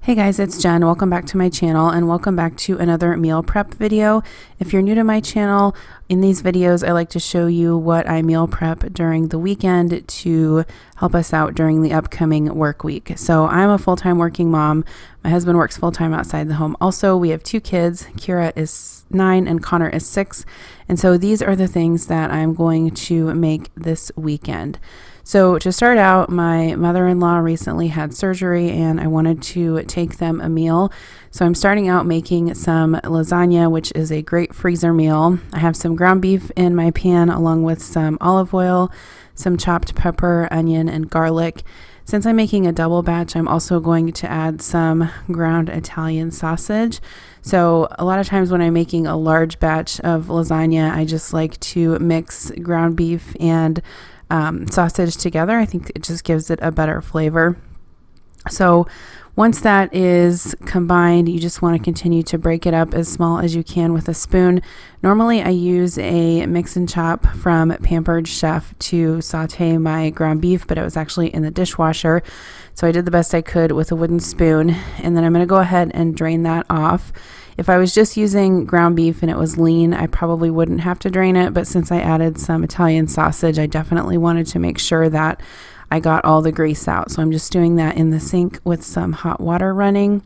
Hey guys, it's Jen. Welcome back to my channel and welcome back to another meal prep video. If you're new to my channel, in these videos I like to show you what I meal prep during the weekend to help us out during the upcoming work week. So I'm a full-time working mom. My husband works full-time outside the home. Also, we have two kids. Kira is 9 and Connor is 6. And so these are the things that I'm going to make this weekend. So to start out, my mother-in-law recently had surgery and I wanted to take them a meal. So I'm starting out making some lasagna, which is a great freezer meal. I have some ground beef in my pan along with some olive oil, some chopped pepper, onion, and garlic. Since I'm making a double batch, I'm also going to add some ground Italian sausage. So a lot of times when I'm making a large batch of lasagna, I just like to mix ground beef and sausage together. I think it just gives it a better flavor. So once that is combined, you just want to continue to break it up as small as you can with a spoon. Normally I use a mix and chop from Pampered Chef to saute my ground beef, but it was actually in the dishwasher. So I did the best I could with a wooden spoon, and then I'm going to go ahead and drain that off. If I was just using ground beef and it was lean, I probably wouldn't have to drain it, but since I added some Italian sausage, I definitely wanted to make sure that I got all the grease out. So I'm just doing that in the sink with some hot water running.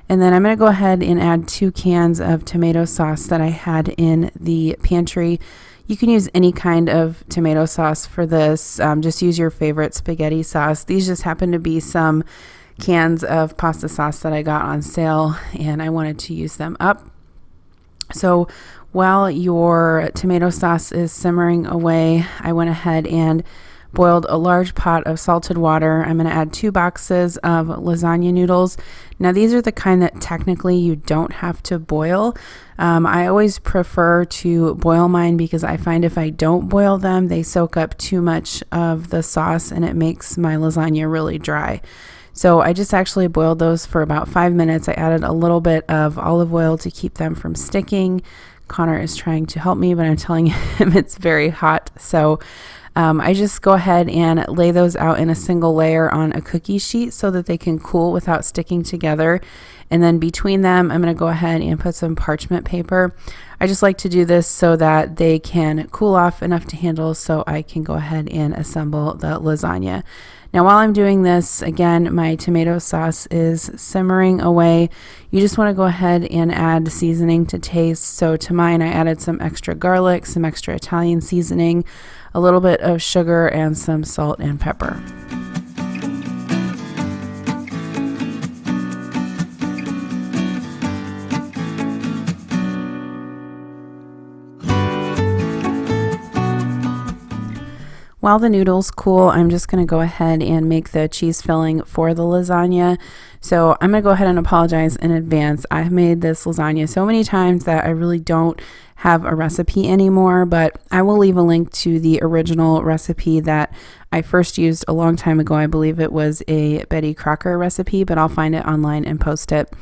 And then I'm going to go ahead and add 2 cans of tomato sauce that I had in the pantry. You can use any kind of tomato sauce for this. Just use your favorite spaghetti sauce. These just happen to be some cans of pasta sauce that I got on sale and I wanted to use them up. So while your tomato sauce is simmering away, I went ahead and boiled a large pot of salted water. I'm going to add 2 boxes of lasagna noodles. Now these are the kind that technically you don't have to boil. I always prefer to boil mine because I find if I don't boil them, they soak up too much of the sauce and it makes my lasagna really dry. So I just actually boiled those for about 5 minutes. I added a little bit of olive oil to keep them from sticking. Connor is trying to help me, but I'm telling him it's very hot. So I just go ahead and lay those out in a single layer on a cookie sheet so that they can cool without sticking together. And then between them, I'm going to go ahead and put some parchment paper. I just like to do this so that they can cool off enough to handle so I can go ahead and assemble the lasagna. Now while I'm doing this, again, my tomato sauce is simmering away. You just want to go ahead and add seasoning to taste. So to mine, I added some extra garlic, some extra Italian seasoning, a little bit of sugar, and some salt and pepper. While the noodles cool, I'm just going to go ahead and make the cheese filling for the lasagna. So I'm going to go ahead and apologize in advance. I've made this lasagna so many times that I really don't have a recipe anymore, but I will leave a link to the original recipe that I first used a long time ago. I believe it was a Betty Crocker recipe, but I'll find it online and post it.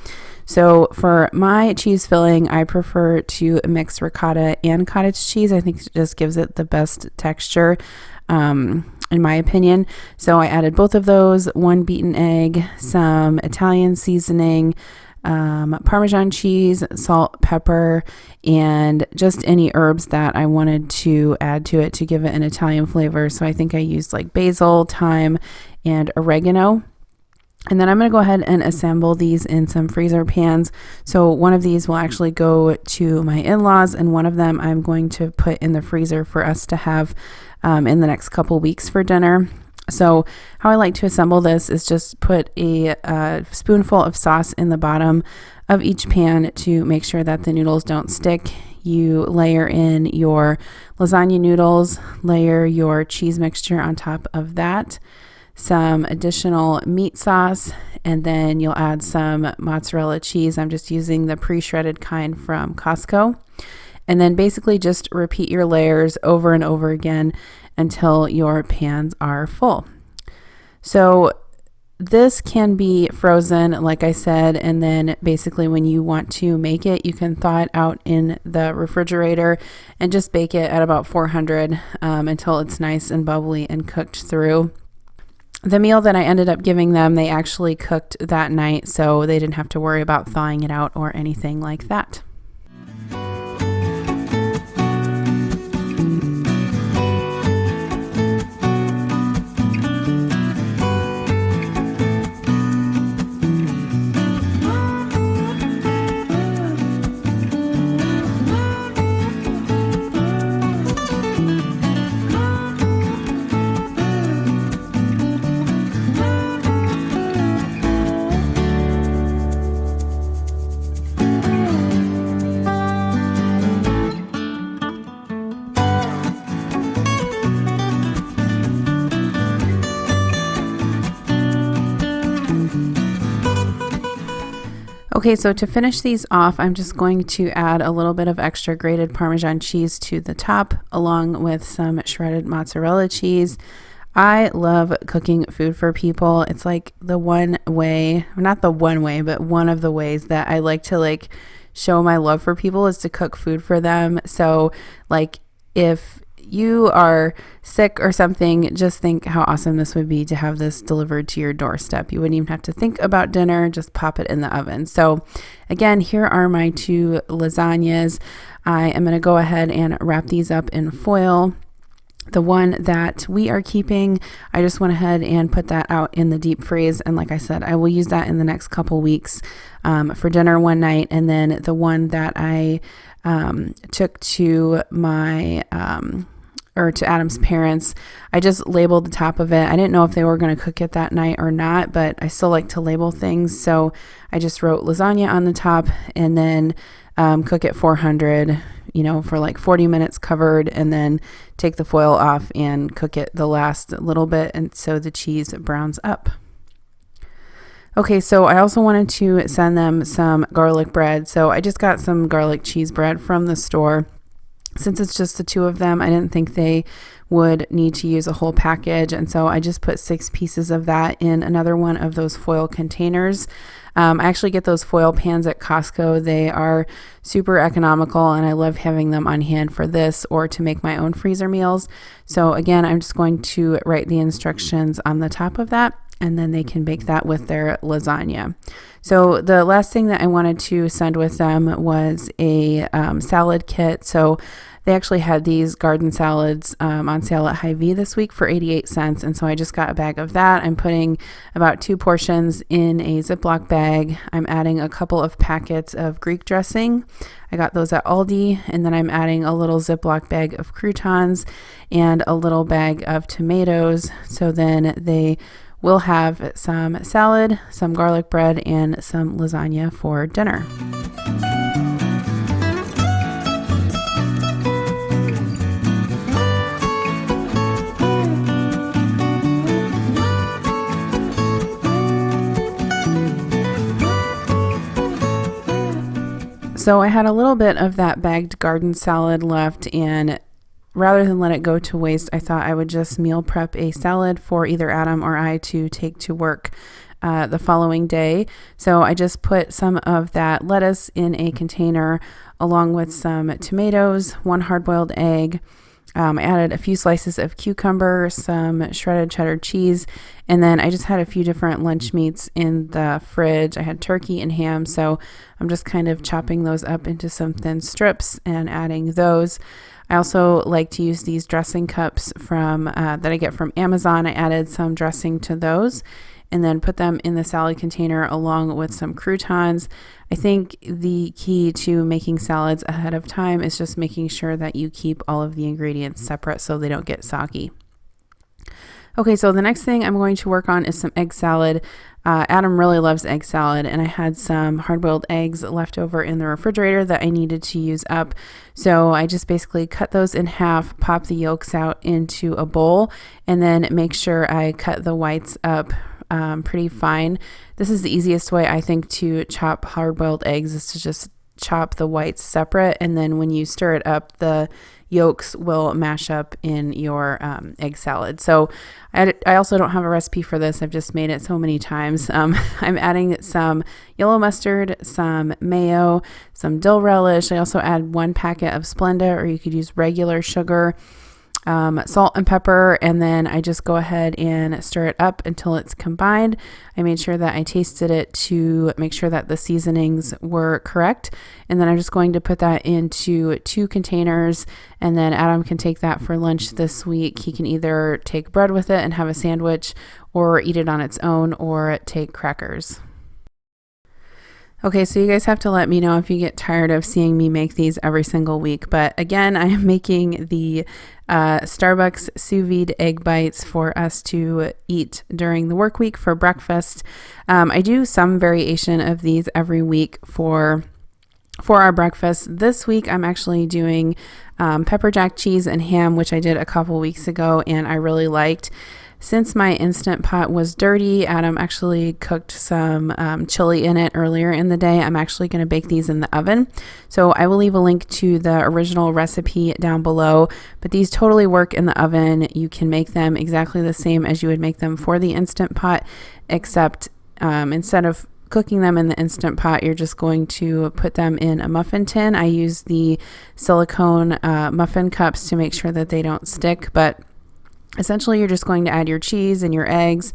So for my cheese filling, I prefer to mix ricotta and cottage cheese. I think it just gives it the best texture, in my opinion. So I added both of those, 1 beaten egg, some Italian seasoning, Parmesan cheese, salt, pepper, and just any herbs that I wanted to add to it to give it an Italian flavor. So I think I used like basil, thyme, and oregano. And then I'm going to go ahead and assemble these in some freezer pans. So one of these will actually go to my in-laws and one of them I'm going to put in the freezer for us to have in the next couple weeks for dinner. So how I like to assemble this is just put a spoonful of sauce in the bottom of each pan to make sure that the noodles don't stick. You layer in your lasagna noodles, layer your cheese mixture on top of that, some additional meat sauce, and then you'll add some mozzarella cheese. I'm just using the pre-shredded kind from Costco. And then basically just repeat your layers over and over again until your pans are full. So this can be frozen, like I said, and then basically when you want to make it, you can thaw it out in the refrigerator and just bake it at about 400 until it's nice and bubbly and cooked through. The meal that I ended up giving them, they actually cooked that night, so they didn't have to worry about thawing it out or anything like that. Okay, so to finish these off, I'm just going to add a little bit of extra grated Parmesan cheese to the top, along with some shredded mozzarella cheese. I love cooking food for people. It's like the one way, not the one way, but one of the ways that I like to show my love for people is to cook food for them. So if you are sick or something, just think how awesome this would be to have this delivered to your doorstep. You wouldn't even have to think about dinner, just pop it in the oven. So again, here are my 2 lasagnas. I am going to go ahead and wrap these up in foil. The one that we are keeping, I just went ahead and put that out in the deep freeze. And like I said, I will use that in the next couple weeks for dinner one night. And then the one that I took to my or to Adam's parents, I just labeled the top of it. I didn't know if they were going to cook it that night or not, but I still like to label things. So I just wrote lasagna on the top and then cook it 400, for 40 minutes covered, and then take the foil off and cook it the last little bit. And so the cheese browns up. Okay, so I also wanted to send them some garlic bread. So I just got some garlic cheese bread from the store. Since it's just the 2 of them, I didn't think they would need to use a whole package. And so I just put 6 pieces of that in another one of those foil containers. I actually get those foil pans at Costco. They are super economical and I love having them on hand for this or to make my own freezer meals. So again, I'm just going to write the instructions on the top of that, and then they can bake that with their lasagna. So the last thing that I wanted to send with them was a salad kit. So they actually had these garden salads on sale at Hy-Vee this week for 88 cents. And so I just got a bag of that. I'm putting about 2 portions in a Ziploc bag. I'm adding a couple of packets of Greek dressing. I got those at Aldi. And then I'm adding a little Ziploc bag of croutons and a little bag of tomatoes. So then they will have some salad, some garlic bread, and some lasagna for dinner. So I had a little bit of that bagged garden salad left, and rather than let it go to waste, I thought I would just meal prep a salad for either Adam or I to take to work the following day. So I just put some of that lettuce in a container along with some tomatoes, 1 hard-boiled egg. I added a few slices of cucumber, some shredded cheddar cheese, and then I just had a few different lunch meats in the fridge. I had turkey and ham, so I'm just kind of chopping those up into some thin strips and adding those. I also like to use these dressing cups from that I get from Amazon. I added some dressing to those and then put them in the salad container along with some croutons. I think the key to making salads ahead of time is just making sure that you keep all of the ingredients separate so they don't get soggy. Okay, so the next thing I'm going to work on is some egg salad. Adam really loves egg salad, and I had some hard-boiled eggs left over in the refrigerator that I needed to use up. So I just basically cut those in half, pop the yolks out into a bowl, and then make sure I cut the whites up pretty fine. This is the easiest way, I think, to chop hard-boiled eggs, is to just chop the whites separate, and then when you stir it up, the yolks will mash up in your egg salad. So I also don't have a recipe for this. I've just made it so many times. I'm adding some yellow mustard, some mayo, some dill relish. I also add 1 packet of Splenda, or you could use regular sugar. salt and pepper, and then I just go ahead and stir it up until it's combined. I made sure that I tasted it to make sure that the seasonings were correct, and then I'm just going to put that into 2 containers, and then Adam can take that for lunch this week. He can either take bread with it and have a sandwich, or eat it on its own, or take crackers. Okay, so you guys have to let me know if you get tired of seeing me make these every single week. But again, I am making the Starbucks sous vide egg bites for us to eat during the work week for breakfast. I do some variation of these every week for our breakfast. This week, I'm actually doing pepper jack cheese and ham, which I did a couple weeks ago, and I really liked. Since my Instant Pot was dirty, Adam actually cooked some chili in it earlier in the day. I'm actually going to bake these in the oven. So I will leave a link to the original recipe down below, but these totally work in the oven. You can make them exactly the same as you would make them for the Instant Pot, except instead of cooking them in the Instant Pot, you're just going to put them in a muffin tin. I use the silicone muffin cups to make sure that they don't stick, but essentially, you're just going to add your cheese and your eggs,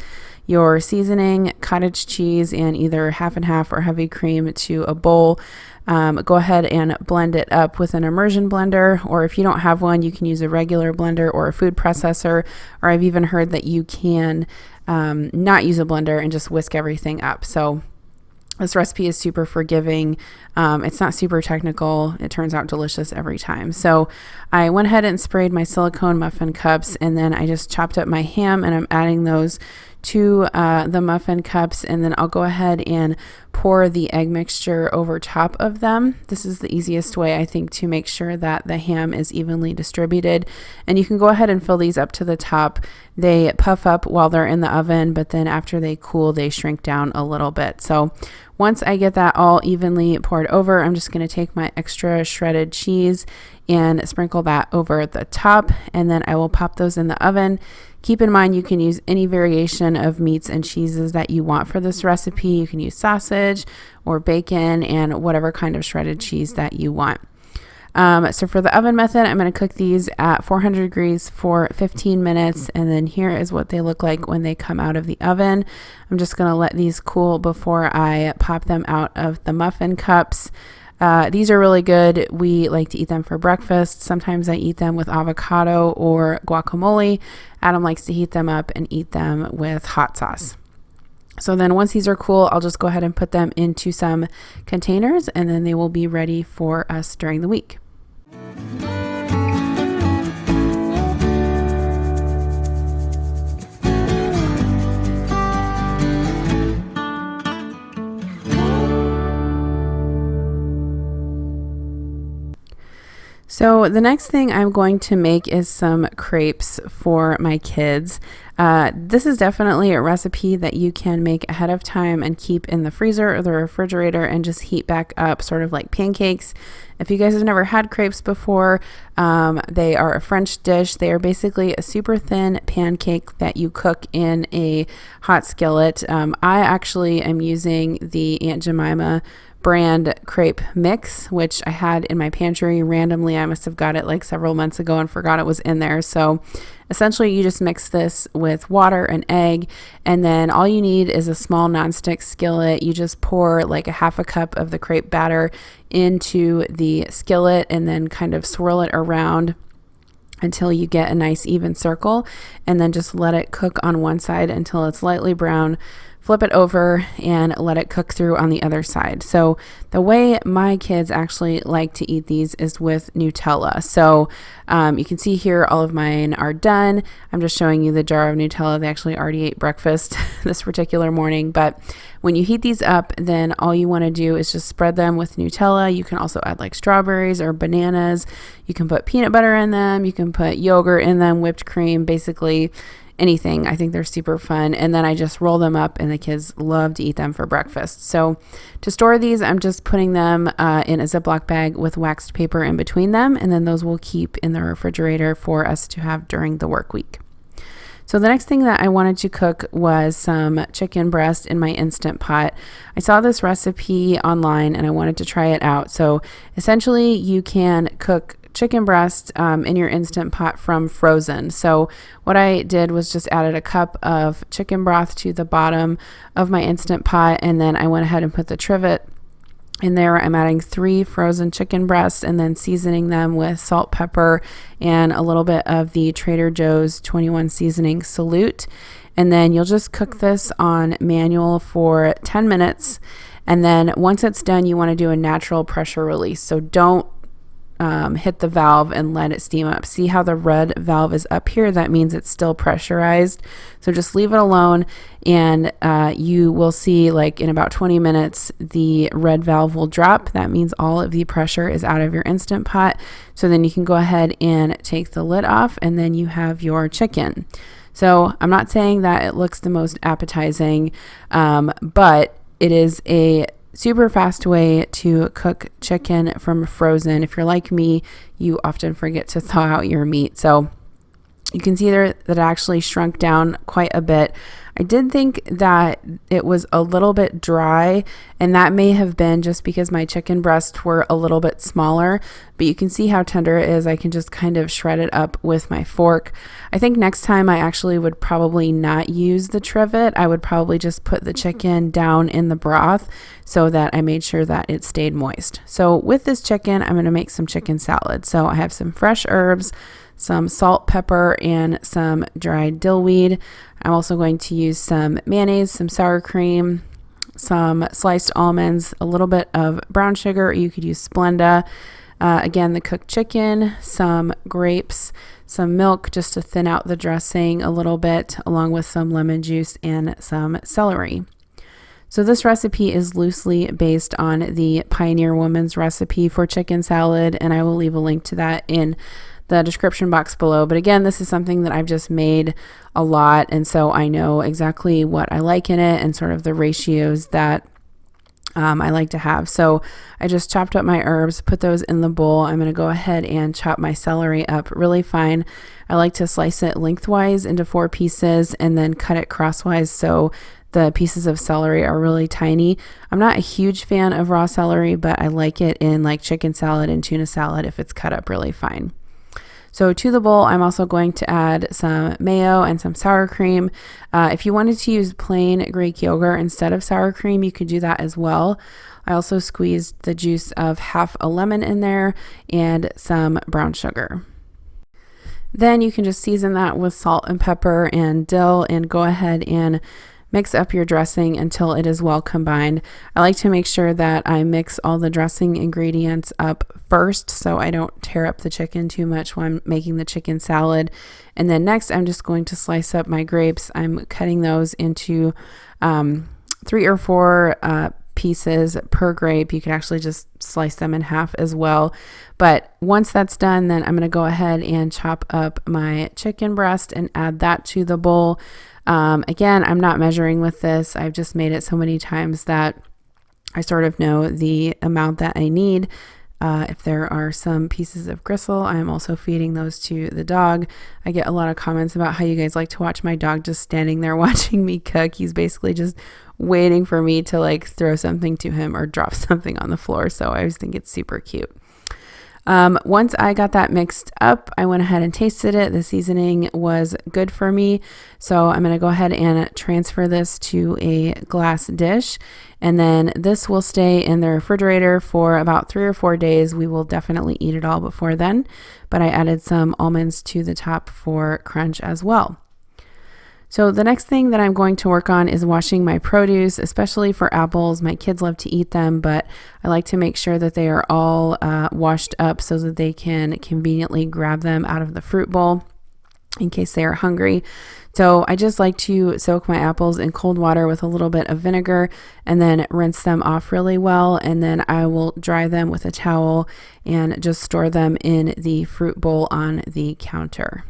your seasoning, cottage cheese, and either half and half or heavy cream to a bowl. Go ahead and blend it up with an immersion blender, or if you don't have one, you can use a regular blender or a food processor, or I've even heard that you can not use a blender and just whisk everything up. So this recipe is super forgiving. It's not super technical. It turns out delicious every time. So I went ahead and sprayed my silicone muffin cups, and then I just chopped up my ham, and I'm adding those to the muffin cups, and then I'll go ahead and pour the egg mixture over top of them. This is the easiest way, I think, to make sure that the ham is evenly distributed. And you can go ahead and fill these up to the top. They puff up while they're in the oven, but then after they cool, they shrink down a little bit. So once I get that all evenly poured over, I'm just going to take my extra shredded cheese and sprinkle that over the top, and then I will pop those in the oven. Keep in mind, you can use any variation of meats and cheeses that you want for this recipe. You can use sausage or bacon and whatever kind of shredded cheese that you want. So for the oven method, I'm going to cook these at 400 degrees for 15 minutes, and then here is what they look like when they come out of the oven. I'm just going to let these cool before I pop them out of the muffin cups. These are really good. We like to eat them for breakfast. Sometimes I eat them with avocado or guacamole. Adam likes to heat them up and eat them with hot sauce. So then once these are cool, I'll just go ahead and put them into some containers, and then they will be ready for us during the week. So the next thing I'm going to make is some crepes for my kids. This is definitely a recipe that you can make ahead of time and keep in the freezer or the refrigerator and just heat back up, sort of like pancakes. If you guys have never had crepes before, they are a French dish. They are basically a super thin pancake that you cook in a hot skillet. I actually am using the Aunt Jemima brand crepe mix, which I had in my pantry randomly. I must have got it like several months ago and forgot it was in there. So essentially you just mix this with water and egg, and then all you need is a small nonstick skillet. You just pour like a half a cup of the crepe batter into the skillet and then kind of swirl it around until you get a nice even circle, and then just let it cook on one side until it's lightly brown. Flip it over and let it cook through on the other side. So the way my kids actually like to eat these is with Nutella. So you can see here all of mine are done. I'm just showing you the jar of Nutella. They actually already ate breakfast this particular morning. But when you heat these up, then all you want to do is just spread them with Nutella. You can also add like strawberries or bananas. You can put peanut butter in them. You can put yogurt in them, whipped cream, basically anything. I think they're super fun. And then I just roll them up, and the kids love to eat them for breakfast. So to store these, I'm just putting them in a Ziploc bag with waxed paper in between them, and then those will keep in the refrigerator for us to have during the work week. So the next thing that I wanted to cook was some chicken breast in my Instant Pot. I saw this recipe online and I wanted to try it out. So essentially you can cook chicken breast in your Instant Pot from frozen. So what I did was just added a cup of chicken broth to the bottom of my Instant Pot, and then I went ahead and put the trivet in there. I'm adding 3 frozen chicken breasts and then seasoning them with salt, pepper, and a little bit of the Trader Joe's 21 seasoning Salute. And then you'll just cook this on manual for 10 minutes. And then once it's done, you want to do a natural pressure release. So don't hit the valve and let it steam up. See how the red valve is up here? That means it's still pressurized. So just leave it alone, and you will see, like, in about 20 minutes, the red valve will drop. That means all of the pressure is out of your Instant Pot. So then you can go ahead and take the lid off, and then you have your chicken. So I'm not saying that it looks the most appetizing, but it is a super fast way to cook chicken from frozen. If you're like me, you often forget to thaw out your meat. So you can see there that it actually shrunk down quite a bit. I did think that it was a little bit dry, and that may have been just because my chicken breasts were a little bit smaller, but you can see how tender it is. I can just kind of shred it up with my fork. I think next time I actually would probably not use the trivet. I would probably just put the chicken down in the broth so that I made sure that it stayed moist. So with this chicken, I'm going to make some chicken salad. So I have some fresh herbs, some salt, pepper, and some dried dill weed. I'm also going to use some mayonnaise, some sour cream, some sliced almonds, a little bit of brown sugar, or you could use Splenda. Again, the cooked chicken, some grapes, some milk just to thin out the dressing a little bit, along with some lemon juice and some celery. So this recipe is loosely based on the Pioneer Woman's recipe for chicken salad, and I will leave a link to that in the description box below. But again, this is something that I've just made a lot, and so I know exactly what I like in it and sort of the ratios that I like to have. So I just chopped up my herbs, put those in the bowl. I'm going to go ahead and chop my celery up really fine. I like to slice it lengthwise into 4 pieces and then cut it crosswise so the pieces of celery are really tiny. I'm not a huge fan of raw celery, but I like it in like chicken salad and tuna salad if it's cut up really fine. So to the bowl, I'm also going to add some mayo and some sour cream. If you wanted to use plain Greek yogurt instead of sour cream, you could do that as well. I also squeezed the juice of half a lemon in there and some brown sugar. Then you can just season that with salt and pepper and dill and go ahead and mix up your dressing until it is well combined. I like to make sure that I mix all the dressing ingredients up first so I don't tear up the chicken too much when I'm making the chicken salad. And then next, I'm just going to slice up my grapes. I'm cutting those into 3 or 4 pieces per grape. You can actually just slice them in half as well. But once that's done, then I'm going to go ahead and chop up my chicken breast and add that to the bowl. Again, I'm not measuring with this. I've just made it so many times that I sort of know the amount that I need. If there are some pieces of gristle, I'm also feeding those to the dog. I get a lot of comments about how you guys like to watch my dog just standing there watching me cook. He's basically just waiting for me to like throw something to him or drop something on the floor. So I always think it's super cute. Once I got that mixed up, I went ahead and tasted it. The seasoning was good for me. So I'm going to go ahead and transfer this to a glass dish. And then this will stay in the refrigerator for about 3 or 4 days. We will definitely eat it all before then. But I added some almonds to the top for crunch as well. So the next thing that I'm going to work on is washing my produce, especially for apples. My kids love to eat them, but I like to make sure that they are all washed up so that they can conveniently grab them out of the fruit bowl in case they are hungry. So I just like to soak my apples in cold water with a little bit of vinegar and then rinse them off really well. And then I will dry them with a towel and just store them in the fruit bowl on the counter.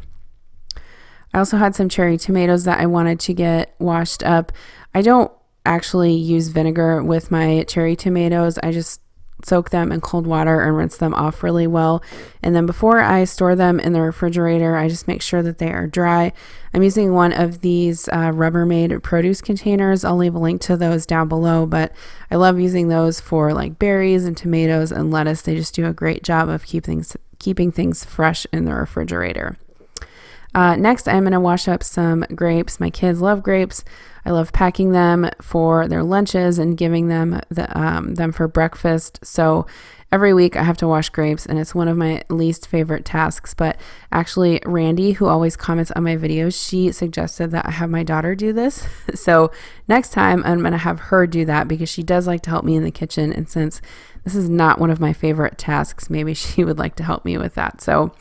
I also had some cherry tomatoes that I wanted to get washed up. I don't actually use vinegar with my cherry tomatoes. I just soak them in cold water and rinse them off really well. And then before I store them in the refrigerator, I just make sure that they are dry. I'm using one of these Rubbermaid produce containers. I'll leave a link to those down below, but I love using those for like berries and tomatoes and lettuce. They just do a great job of keeping keeping things fresh in the refrigerator. Next, I'm going to wash up some grapes. My kids love grapes. I love packing them for their lunches and giving them them for breakfast. So every week I have to wash grapes, and it's one of my least favorite tasks. But actually, Randy, who always comments on my videos, she suggested that I have my daughter do this. So next time I'm going to have her do that because she does like to help me in the kitchen. And since this is not one of my favorite tasks, maybe she would like to help me with that. So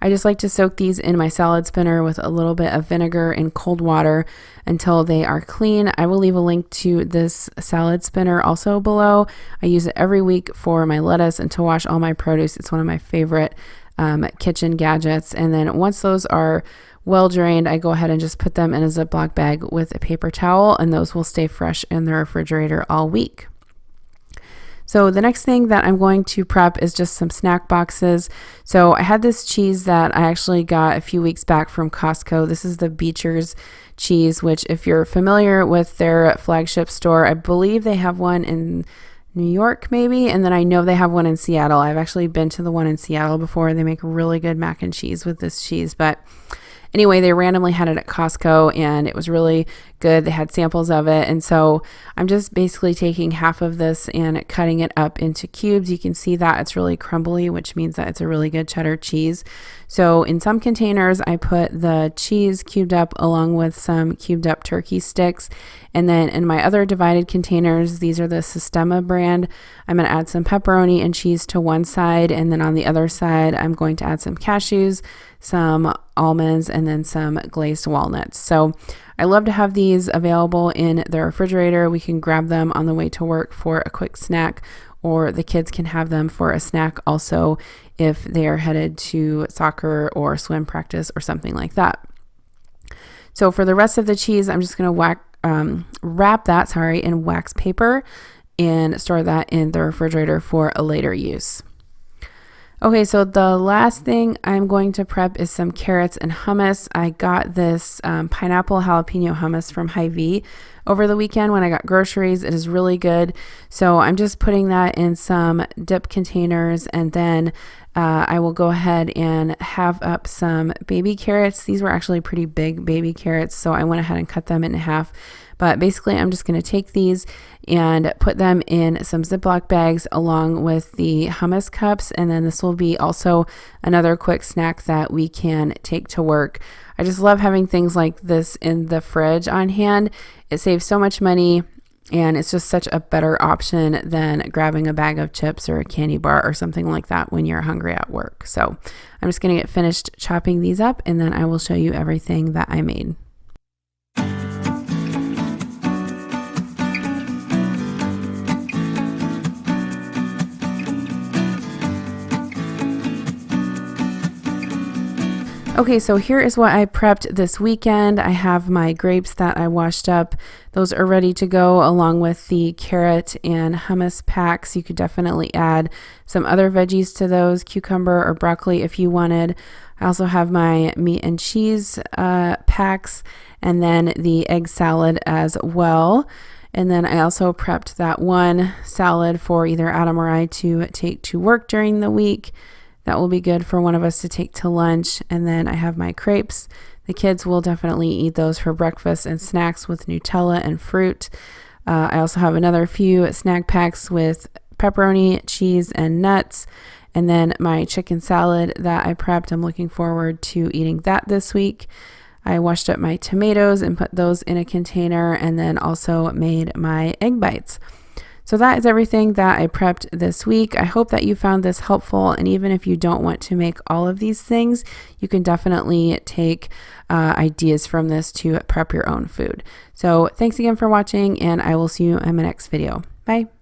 I just like to soak these in my salad spinner with a little bit of vinegar and cold water until they are clean. I will leave a link to this salad spinner also below. I use it every week for my lettuce and to wash all my produce. It's one of my favorite kitchen gadgets. And then once those are well drained, I go ahead and just put them in a Ziploc bag with a paper towel, and those will stay fresh in the refrigerator all week. So the next thing that I'm going to prep is just some snack boxes. So I had this cheese that I actually got a few weeks back from Costco. This is the Beecher's cheese, which if you're familiar with their flagship store, I believe they have one in New York maybe, and then I know they have one in Seattle. I've actually been to the one in Seattle before. They make really good mac and cheese with this cheese, but anyway, they randomly had it at Costco and it was really good. They had samples of it. And so I'm just basically taking half of this and cutting it up into cubes. You can see that it's really crumbly, which means that it's a really good cheddar cheese. So in some containers, I put the cheese cubed up along with some cubed up turkey sticks. And then in my other divided containers, these are the Sistema brand. I'm going to add some pepperoni and cheese to one side. And then on the other side, I'm going to add some cashews, some almonds, and then some glazed walnuts. So I love to have these available in the refrigerator. We can grab them on the way to work for a quick snack, or the kids can have them for a snack also if they are headed to soccer or swim practice or something like that. So for the rest of the cheese, I'm just going to wrap that in wax paper and store that in the refrigerator for a later use. Okay, so the last thing I'm going to prep is some carrots and hummus. I got this pineapple jalapeno hummus from Hy-Vee over the weekend when I got groceries. It is really good. So I'm just putting that in some dip containers, and then I will go ahead and have up some baby carrots. These were actually pretty big baby carrots, so I went ahead and cut them in half. But basically, I'm just going to take these and put them in some Ziploc bags along with the hummus cups. And then this will be also another quick snack that we can take to work. I just love having things like this in the fridge on hand. It saves so much money, and it's just such a better option than grabbing a bag of chips or a candy bar or something like that when you're hungry at work. So I'm just going to get finished chopping these up, and then I will show you everything that I made. Okay, so here is what I prepped this weekend. I have my grapes that I washed up. Those are ready to go along with the carrot and hummus packs. You could definitely add some other veggies to those, cucumber or broccoli if you wanted. I also have my meat and cheese packs, and then the egg salad as well. And then I also prepped that one salad for either Adam or I to take to work during the week. That will be good for one of us to take to lunch. And then I have my crepes. The kids will definitely eat those for breakfast and snacks with Nutella and fruit. I also have another few snack packs with pepperoni, cheese, and nuts. And then my chicken salad that I prepped. I'm looking forward to eating that this week. I washed up my tomatoes and put those in a container, and then also made my egg bites. So that is everything that I prepped this week. I hope that you found this helpful, and even if you don't want to make all of these things, you can definitely take ideas from this to prep your own food. So thanks again for watching, and I will see you in my next video. Bye.